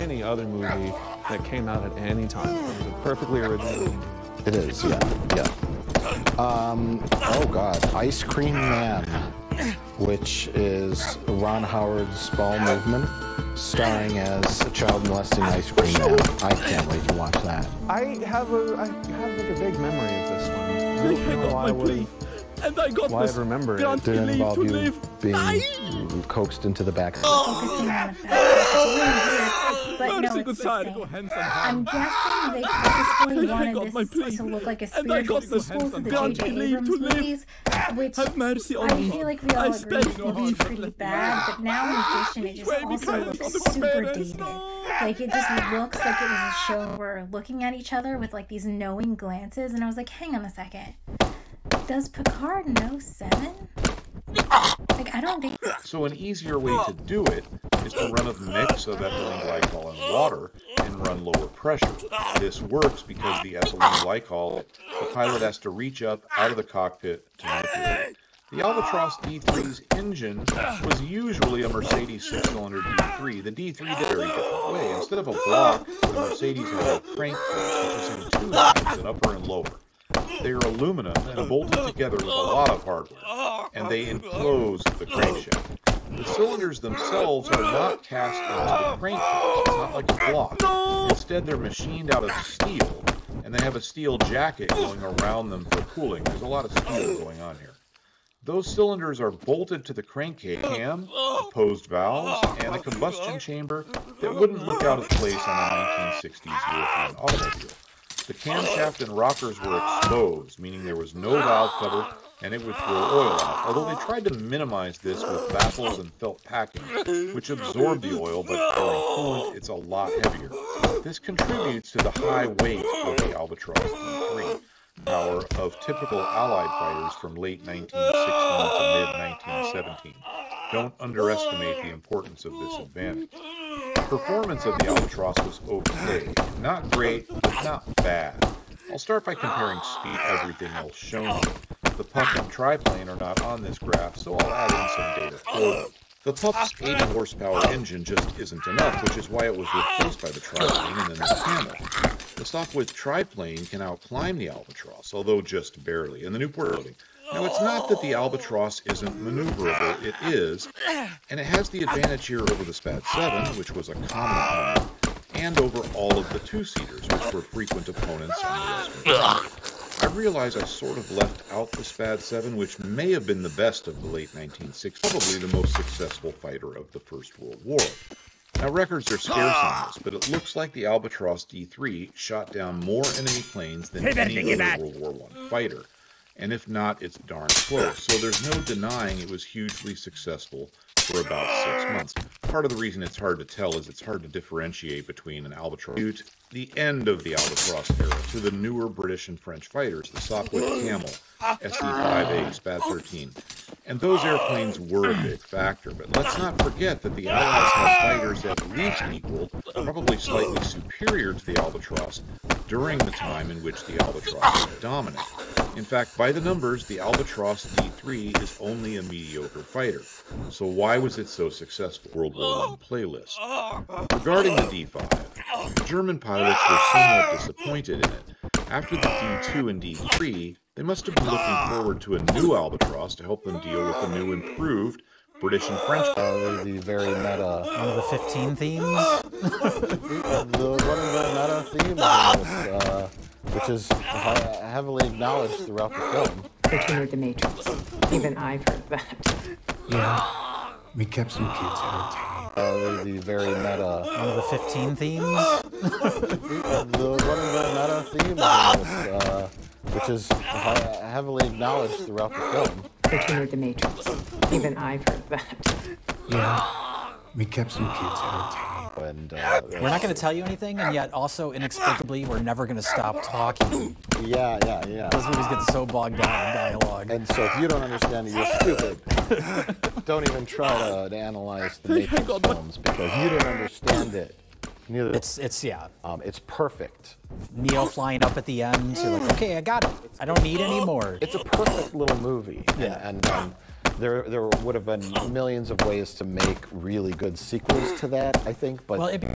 any other movie that came out at any time. It was a perfectly original movie. It is, yeah. Oh God, Ice Cream Man, which is Ron Howard's bowel movement, starring as a child molesting Ice Cream Man. I can't wait to watch that. I have like a vague memory of this one. I don't know why I would. And I got Why I'd remember it. Did it involve you being coaxed into the back? Focusing on the fact that it's really weird, but no, it's the same. I'm guessing they purposefully wanted this to look like a spiritual sequel to the J.J. Abrams movies, which I feel like we all agree is going to be pretty bad, but now in addition it just also looks super dated. Like, it just looks like it was a show where we're looking at each other with like these knowing glances, and I was like, hang on a second. Does Picard know 7? Like, I don't think... So an easier way to do it is to run a mix of ethylene glycol and water and run lower pressure. This works because the ethylene glycol, the pilot has to reach up out of the cockpit to manipulate. The Albatross D3's engine was usually a Mercedes 6-cylinder D3. The D3 did a very different way. Instead of a block, the Mercedes had a crank force, which is in 2 lines, an upper and lower. They are aluminum and bolted together with a lot of hardware, and they enclose the crankshaft. The cylinders themselves are not cast into the crankcase. It's not like a block. Instead, they're machined out of steel, and they have a steel jacket going around them for cooling. There's a lot of steel going on here. Those cylinders are bolted to the crankcase, cam, opposed valves, and a combustion chamber that wouldn't look out of place on a 1960s European automobile. The camshaft and rockers were exposed, meaning there was no valve cover, and it would throw oil out, although they tried to minimize this with baffles and felt packing, which absorb the oil, but pouring coolant, it's a lot heavier. This contributes to the high weight of the Albatross D3, power of typical Allied fighters from late 1916 to mid-1917. Don't underestimate the importance of this advantage. Performance of the Albatross was okay. Not great, but not bad. I'll start by comparing speed to everything else shown here. The Pup and Triplane are not on this graph, so I'll add in some data for them. The Pup's 80 horsepower engine just isn't enough, which is why it was replaced by the Triplane and then the Camel. The Sopwith Triplane can outclimb the Albatross, although just barely, in the Newport building. Now, it's not that the Albatross isn't maneuverable, it is, and it has the advantage here over the Spad 7, which was a common opponent, and over all of the two-seaters, which were frequent opponents on the Western Front. I realize I sort of left out the Spad 7, which may have been the best of the late 1960s, probably the most successful fighter of the First World War. Now, records are scarce on this, but it looks like the Albatross D3 shot down more enemy planes than any other World War I fighter. And if not, it's darn close. So there's no denying it was hugely successful for about 6 months. Part of the reason it's hard to tell is it's hard to differentiate between an Albatross, the end of the Albatross era, to the newer British and French fighters, the Sopwith Camel, SE-5A, Spad 13. And those airplanes were a big factor. But let's not forget that the Allies had fighters at least equal, probably slightly superior to the Albatross, during the time in which the Albatross was dominant. In fact, by the numbers, the Albatross D3 is only a mediocre fighter. So why was it so successful? World War I playlist. Regarding the D5, the German pilots were somewhat disappointed in it. After the D2 and D3, they must have been looking forward to a new Albatross to help them deal with the new improved British and French. The very meta. One of the 15 themes? One of the meta themes, which is heavily acknowledged throughout the film. Continued the Matrix. Even I've heard that. Yeah, we kept some kids entertained. The very meta. One of the 15 themes? One of the meta themes, which is heavily acknowledged throughout the film. Continued the Matrix. Even I've heard that. Yeah, we kept some kids entertained. And, we're not going to tell you anything, and yet also inexplicably, we're never going to stop talking. Yeah. Those movies get so bogged down in dialogue. And so if you don't understand it, you're stupid. Don't even try to analyze the Matrix films because you didn't understand it. Neither. It's perfect. Neo flying up at the end. You're like, okay, I got it. I don't need any more. It's a perfect little movie. Yeah. And there would have been millions of ways to make really good sequels to that, I think. But well, it